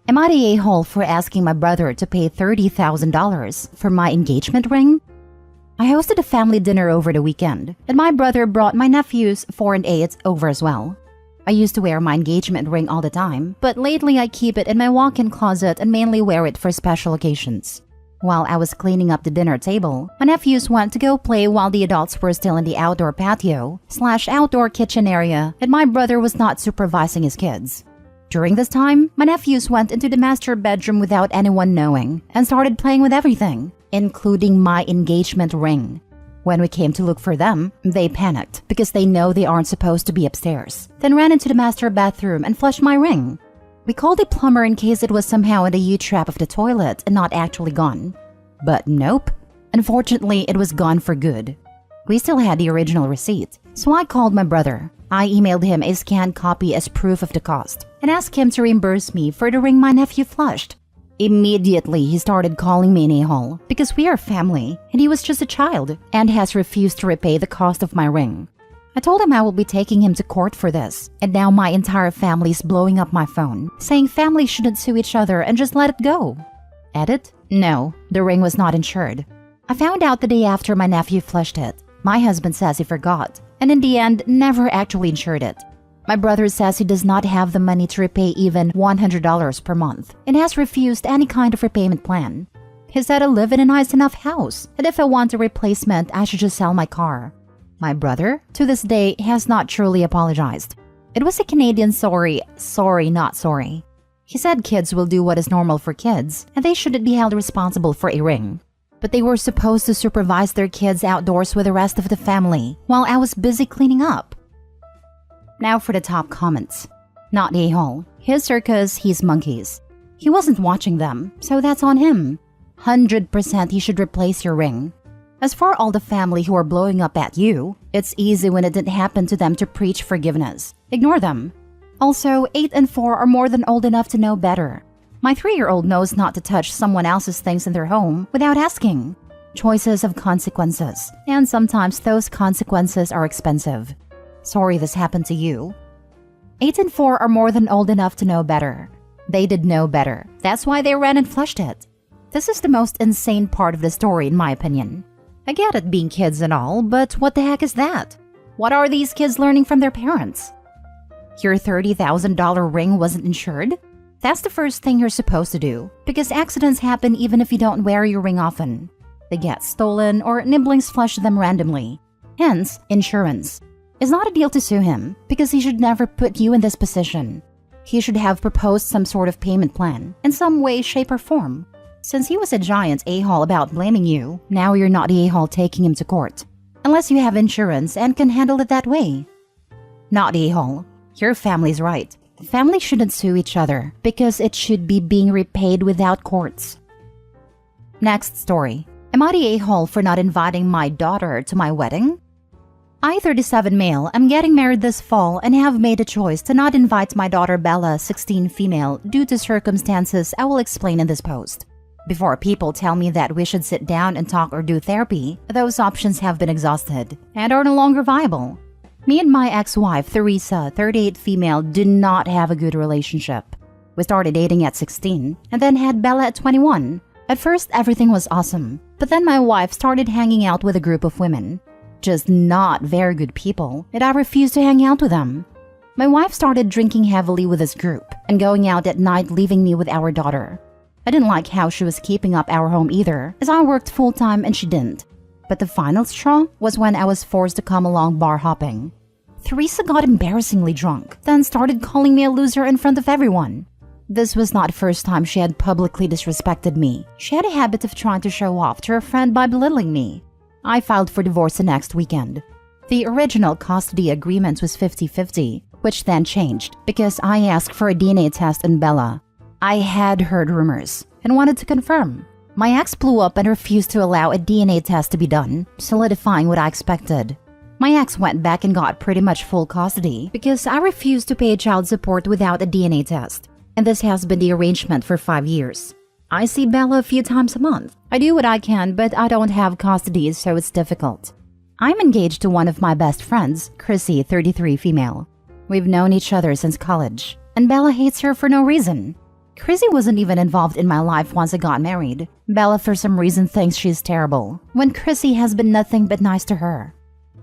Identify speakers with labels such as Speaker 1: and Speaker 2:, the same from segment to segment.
Speaker 1: Am I the a-hole for asking my brother to pay $30,000 for my engagement ring? I hosted a family dinner over the weekend, and my brother brought my nephews 4 and 8 over as well. I used to wear my engagement ring all the time, but lately I keep it in my walk-in closet and mainly wear it for special occasions. While I was cleaning up the dinner table, my nephews went to go play while the adults were still in the outdoor patio/outdoor kitchen area, and my brother was not supervising his kids. During this time, my nephews went into the master bedroom without anyone knowing and started playing with everything, including my engagement ring. When we came to look for them, they panicked because they know they aren't supposed to be upstairs, then ran into the master bathroom and flushed my ring. We called a plumber in case it was somehow in the U-trap of the toilet and not actually gone. But nope. Unfortunately, it was gone for good. We still had the original receipt, so I called my brother. I emailed him a scanned copy as proof of the cost and asked him to reimburse me for the ring my nephew flushed. Immediately, he started calling me an a-hole because we are family and he was just a child and has refused to repay the cost of my ring. I told him I will be taking him to court for this, and now my entire family is blowing up my phone, saying families shouldn't sue each other and just let it go. Edit? No, the ring was not insured. I found out the day after my nephew flushed it. My husband says he forgot, and in the end, never actually insured it. My brother says he does not have the money to repay even $100 per month and has refused any kind of repayment plan. He said I live in a nice enough house, and if I want a replacement, I should just sell my car. My brother, to this day, has not truly apologized. It was a Canadian sorry, not sorry. He said kids will do what is normal for kids, and they shouldn't be held responsible for a ring. But they were supposed to supervise their kids outdoors with the rest of the family while I was busy cleaning up. Now for the top comments. Not a-hole. His circus, he's monkeys. He wasn't watching them, so that's on him. 100% he should replace your ring. As for all the family who are blowing up at you, it's easy when it didn't happen to them to preach forgiveness. Ignore them. Also, 8 and 4 are more than old enough to know better. My 3-year-old knows not to touch someone else's things in their home without asking. Choices have consequences, and sometimes those consequences are expensive. Sorry this happened to you. 8 and 4 are more than old enough to know better. They did know better. That's why they ran and flushed it. This is the most insane part of the story in my opinion. I get it being kids and all, but what the heck is that? What are these kids learning from their parents? Your $30,000 ring wasn't insured? That's the first thing you're supposed to do, because accidents happen even if you don't wear your ring often. They get stolen or nibblings flush them randomly. Hence, insurance. It's not a deal to sue him, because he should never put you in this position. He should have proposed some sort of payment plan, in some way, shape, or form. Since he was a giant a-hole about blaming you, now you're not the a-hole taking him to court. Unless you have insurance and can handle it that way. Not a-hole. Your family's right. Families shouldn't sue each other because it should be being repaid without courts. Next story. Am I the a-hole for not inviting my daughter to my wedding? I, 37 male, am getting married this fall and have made a choice to not invite my daughter Bella, 16 female, due to circumstances I will explain in this post. Before people tell me that we should sit down and talk or do therapy, those options have been exhausted and are no longer viable. Me and my ex-wife, Theresa, 38 female, do not have a good relationship. We started dating at 16 and then had Bella at 21. At first, everything was awesome, but then my wife started hanging out with a group of women. Just not very good people, and I refused to hang out with them. My wife started drinking heavily with this group and going out at night, leaving me with our daughter. I didn't like how she was keeping up our home either, as I worked full-time and she didn't. But the final straw was when I was forced to come along bar hopping. Theresa got embarrassingly drunk, then started calling me a loser in front of everyone. This was not the first time she had publicly disrespected me. She had a habit of trying to show off to her friend by belittling me. I filed for divorce the next weekend. The original custody agreement was 50-50, which then changed because I asked for a DNA test on Bella. I had heard rumors and wanted to confirm. My ex blew up and refused to allow a DNA test to be done, solidifying what I expected. My ex went back and got pretty much full custody because I refused to pay child support without a DNA test. And this has been the arrangement for 5 years. I see Bella a few times a month. I do what I can, but I don't have custody, so it's difficult. I'm engaged to one of my best friends, Chrissy, 33 female. We've known each other since college, and Bella hates her for no reason. Chrissy wasn't even involved in my life once I got married. Bella for some reason thinks she's terrible, when Chrissy has been nothing but nice to her.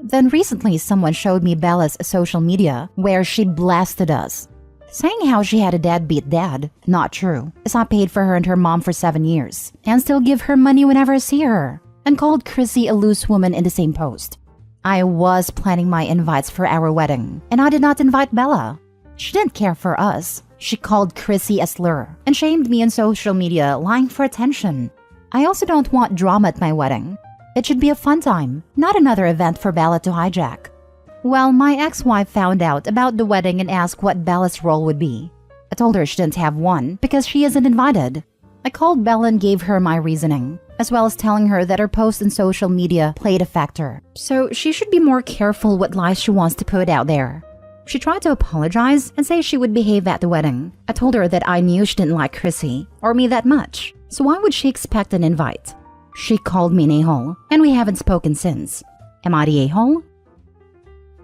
Speaker 1: Then recently someone showed me Bella's social media where she blasted us, saying how she had a deadbeat dad. Not true, as I paid for her and her mom for 7 years, and still give her money whenever I see her, and called Chrissy a loose woman in the same post. I was planning my invites for our wedding, and I did not invite Bella. She didn't care for us. She called Chrissy a slur and shamed me on social media, lying for attention. I also don't want drama at my wedding. It should be a fun time, not another event for Bella to hijack. Well, my ex-wife found out about the wedding and asked what Bella's role would be. I told her she didn't have one because she isn't invited. I called Bella and gave her my reasoning, as well as telling her that her post on social media played a factor, so she should be more careful what lies she wants to put out there. She tried to apologize and say she would behave at the wedding. I told her that I knew she didn't like Chrissy or me that much, so why would she expect an invite? She called me an a-hole, and we haven't spoken since. Am I the a-hole?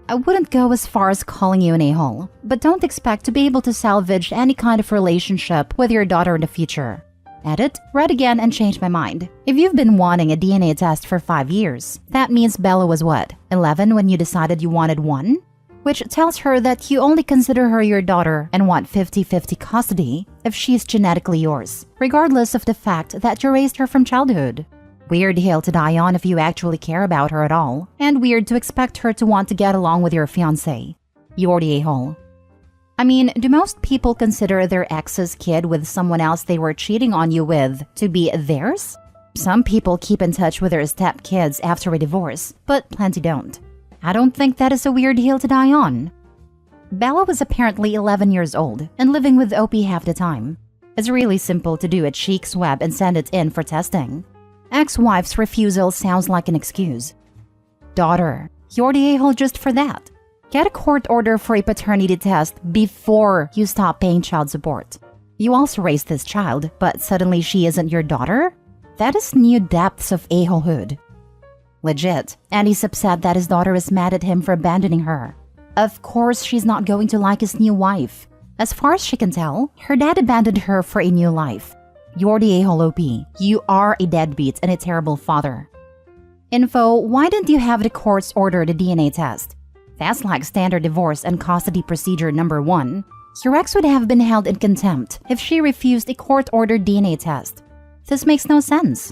Speaker 1: I wouldn't go as far as calling you an a-hole, but don't expect to be able to salvage any kind of relationship with your daughter in the future. Edit, read again, and change my mind. If you've been wanting a DNA test for 5 years, that means Bella was what, 11 when you decided you wanted one? Which tells her that you only consider her your daughter and want 50-50 custody if she's genetically yours, regardless of the fact that you raised her from childhood. Weird hill to die on if you actually care about her at all, and weird to expect her to want to get along with your fiancé. You're the a-hole. I mean, do most people consider their ex's kid with someone else they were cheating on you with to be theirs? Some people keep in touch with their stepkids after a divorce, but plenty don't. I don't think that is a weird hill to die on. Bella was apparently 11 years old and living with Opie half the time. It's really simple to do a cheek swab and send it in for testing. Ex-wife's refusal sounds like an excuse. Daughter, you're the a-hole just for that. Get a court order for a paternity test before you stop paying child support. You also raised this child, but suddenly she isn't your daughter? That is new depths of a-holehood. Legit, and he's upset that his daughter is mad at him for abandoning her. Of course she's not going to like his new wife. As far as she can tell, her dad abandoned her for a new life. You're the a-hole, OP. You are a deadbeat and a terrible father. Info, why didn't you have the courts order the DNA test? That's like standard divorce and custody procedure number 1. Your ex would have been held in contempt if she refused a court-ordered DNA test. This makes no sense.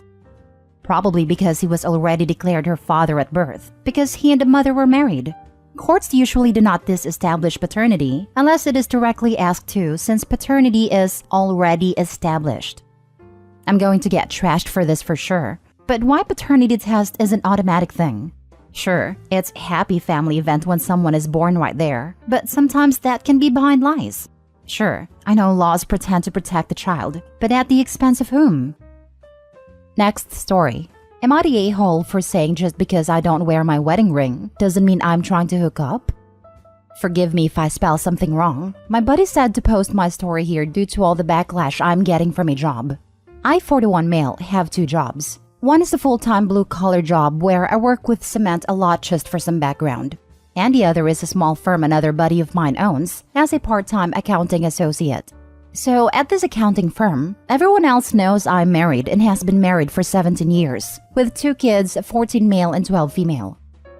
Speaker 1: Probably because he was already declared her father at birth, because he and the mother were married. Courts usually do not disestablish paternity unless it is directly asked to, since paternity is already established. I'm going to get trashed for this for sure, but why paternity test is an automatic thing? Sure, it's a happy family event when someone is born right there, but sometimes that can be behind lies. Sure, I know laws pretend to protect the child, but at the expense of whom? Next story. Am I the a-hole for saying just because I don't wear my wedding ring doesn't mean I'm trying to hook up? Forgive me if I spell something wrong. My buddy said to post my story here due to all the backlash I'm getting from a job. I, 41 male, have 2 jobs. One is a full-time blue-collar job where I work with cement a lot just for some background. And the other is a small firm another buddy of mine owns as a part-time accounting associate. So at this accounting firm, everyone else knows I'm married and has been married for 17 years, with 2 kids, 14 male and 12 female.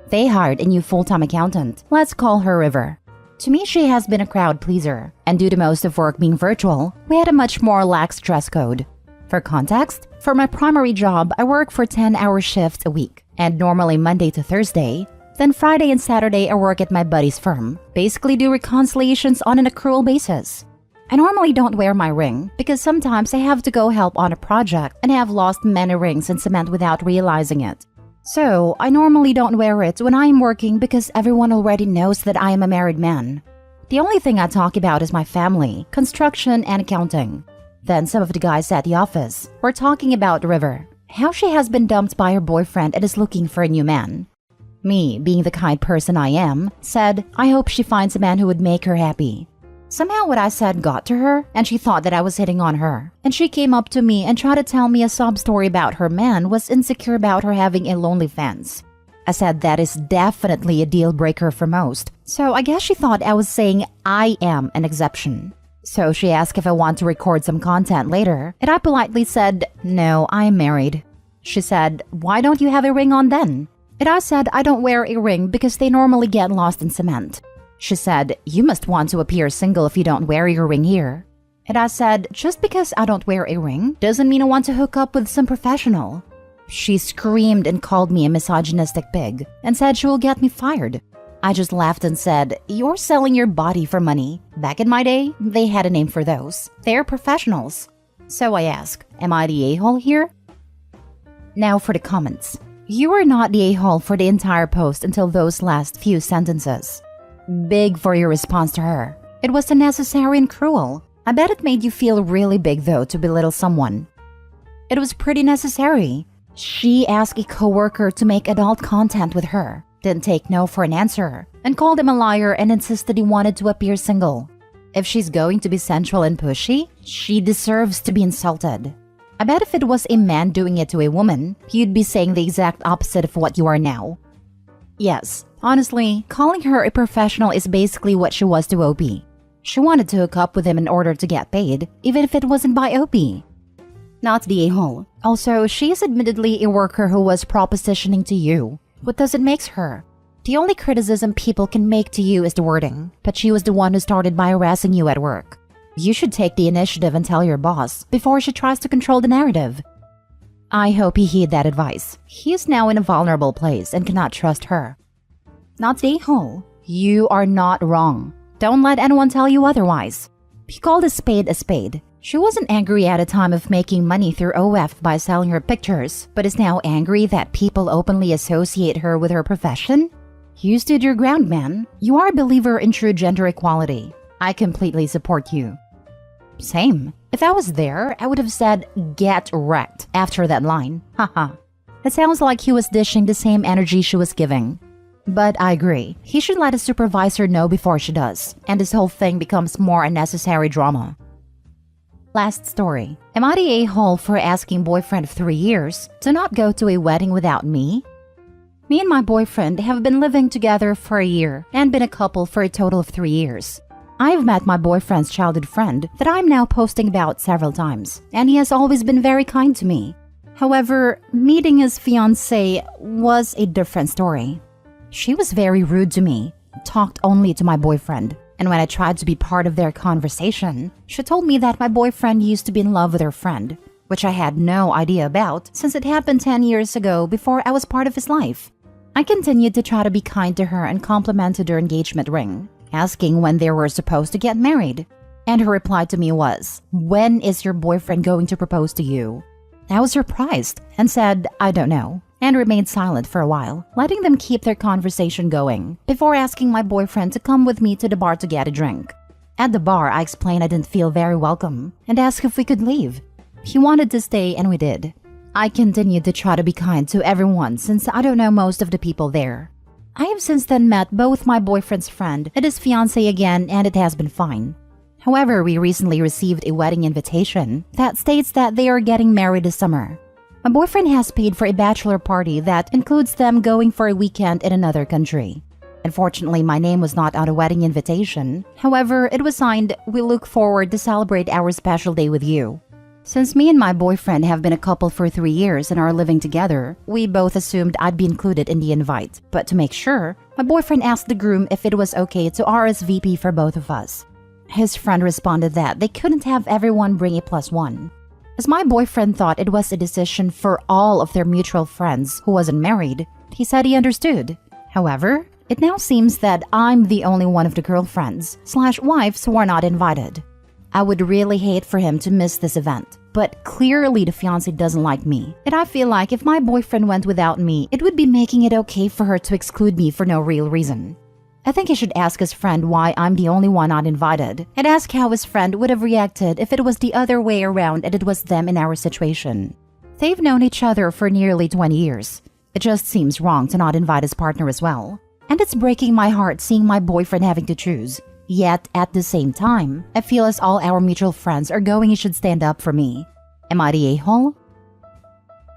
Speaker 1: They hired a new full-time accountant. Let's call her River. To me, she has been a crowd pleaser, and due to most of work being virtual, we had a much more lax dress code. For context, for my primary job, I work for 10-hour shifts a week, and normally Monday to Thursday. Then Friday and Saturday I work at my buddy's firm, basically do reconciliations on an accrual basis. I normally don't wear my ring because sometimes I have to go help on a project and have lost many rings in cement without realizing it. So I normally don't wear it when I am working because everyone already knows that I am a married man. The only thing I talk about is my family, construction, and accounting. Then some of the guys at the office were talking about River, how she has been dumped by her boyfriend and is looking for a new man. Me, being the kind person I am, said I hope she finds a man who would make her happy. Somehow what I said got to her, and she thought that I was hitting on her. And she came up to me and tried to tell me a sob story about her man was insecure about her having a lonely fence. I said that is definitely a deal breaker for most, so I guess she thought I was saying I am an exception. So she asked if I want to record some content later, and I politely said, "No, I am married." She said, "Why don't you have a ring on then?" And I said I don't wear a ring because they normally get lost in cement. She said, "You must want to appear single if you don't wear your ring here." And I said, "Just because I don't wear a ring doesn't mean I want to hook up with some professional." She screamed and called me a misogynistic pig and said she will get me fired. I just laughed and said, "You're selling your body for money. Back in my day, they had a name for those. They're professionals." So I ask, am I the a-hole here? Now for the comments. You were not the a-hole for the entire post until those last few sentences. Big for your response to her. It was unnecessary and cruel. I bet it made you feel really big though to belittle someone. It was pretty necessary. She asked a coworker to make adult content with her, didn't take no for an answer, and called him a liar and insisted he wanted to appear single. If she's going to be sensual and pushy, she deserves to be insulted. I bet if it was a man doing it to a woman, you'd be saying the exact opposite of what you are now. Yes, honestly, calling her a professional is basically what she was to OP. She wanted to hook up with him in order to get paid, even if it wasn't by OP. Not the a-hole. Also, she is admittedly a worker who was propositioning to you. What does it make her? The only criticism people can make to you is the wording, but she was the one who started by harassing you at work. You should take the initiative and tell your boss before she tries to control the narrative. I hope he heed that advice. He is now in a vulnerable place and cannot trust her. Not the a-hole. You are not wrong. Don't let anyone tell you otherwise. He called a spade a spade. She wasn't angry at a time of making money through OF by selling her pictures, but is now angry that people openly associate her with her profession? You stood your ground, man. You are a believer in true gender equality. I completely support you. Same. If I was there, I would have said, "Get wrecked," after that line. Haha. It sounds like he was dishing the same energy she was giving. But I agree. He should let his supervisor know before she does, and this whole thing becomes more unnecessary drama. Last story. Am I the a-hole for asking boyfriend of 3 years to not go to a wedding without me? Me and my boyfriend have been living together for a year and been a couple for a total of 3 years. I've met my boyfriend's childhood friend that I'm now posting about several times, and he has always been very kind to me. However, meeting his fiancée was a different story. She was very rude to me, talked only to my boyfriend, and when I tried to be part of their conversation, she told me that my boyfriend used to be in love with her friend, which I had no idea about since it happened 10 years ago before I was part of his life. I continued to try to be kind to her and complimented her engagement ring, asking when they were supposed to get married. And her reply to me was, "When is your boyfriend going to propose to you?" I was surprised and said, "I don't know," and remained silent for a while, letting them keep their conversation going, before asking my boyfriend to come with me to the bar to get a drink. At the bar, I explained I didn't feel very welcome and asked if we could leave. He wanted to stay and we did. I continued to try to be kind to everyone since I don't know most of the people there. I have since then met both my boyfriend's friend and his fiancée again, and it has been fine. However, we recently received a wedding invitation that states that they are getting married this summer. My boyfriend has paid for a bachelor party that includes them going for a weekend in another country. Unfortunately, my name was not on a wedding invitation. However, it was signed, "We look forward to celebrate our special day with you." Since me and my boyfriend have been a couple for 3 years and are living together, we both assumed I'd be included in the invite. But to make sure, my boyfriend asked the groom if it was okay to RSVP for both of us. His friend responded that they couldn't have everyone bring a +1. As my boyfriend thought it was a decision for all of their mutual friends who wasn't married, he said he understood. However, it now seems that I'm the only one of the girlfriends/wives who are not invited. I would really hate for him to miss this event, but clearly the fiancé doesn't like me, and I feel like if my boyfriend went without me, it would be making it okay for her to exclude me for no real reason. I think he should ask his friend why I'm the only one not invited, and ask how his friend would have reacted if it was the other way around and it was them in our situation. They've known each other for nearly 20 years. It just seems wrong to not invite his partner as well. And it's breaking my heart seeing my boyfriend having to choose. Yet, at the same time, I feel as all our mutual friends are going, he should stand up for me. Am I the a-hole?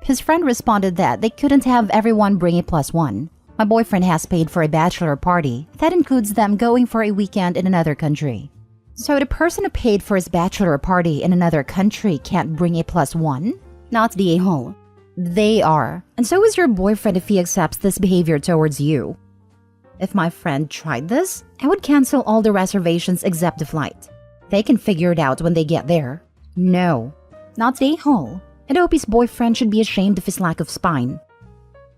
Speaker 1: His friend responded that they couldn't have everyone bring a +1. My boyfriend has paid for a bachelor party that includes them going for a weekend in another country. So the person who paid for his bachelor party in another country can't bring a +1? Not the a-hole. They are. And so is your boyfriend if he accepts this behavior towards you. If my friend tried this, I would cancel all the reservations except the flight. They can figure it out when they get there. No, not the a-hole. And Opie's boyfriend should be ashamed of his lack of spine.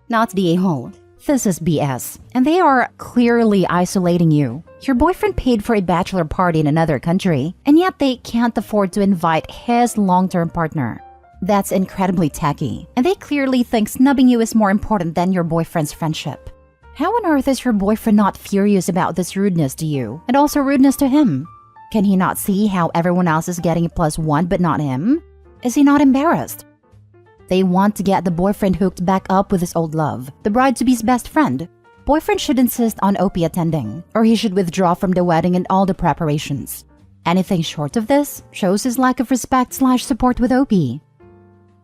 Speaker 1: Not the a-hole. This is BS, and they are clearly isolating you. Your boyfriend paid for a bachelor party in another country, and yet they can't afford to invite his long-term partner. That's incredibly tacky, and they clearly think snubbing you is more important than your boyfriend's friendship. How on earth is your boyfriend not furious about this rudeness to you, and also rudeness to him? Can he not see how everyone else is getting a +1 but not him? Is he not embarrassed? They want to get the boyfriend hooked back up with his old love, the bride-to-be's best friend. Boyfriend should insist on Opie attending, or he should withdraw from the wedding and all the preparations. Anything short of this shows his lack of respect/support with Opie.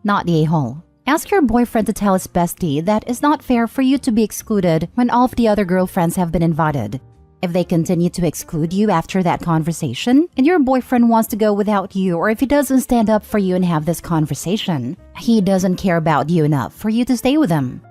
Speaker 1: Not the a-hole. Ask your boyfriend to tell his bestie that it's not fair for you to be excluded when all of the other girlfriends have been invited. If they continue to exclude you after that conversation, and your boyfriend wants to go without you, or if he doesn't stand up for you and have this conversation, he doesn't care about you enough for you to stay with him.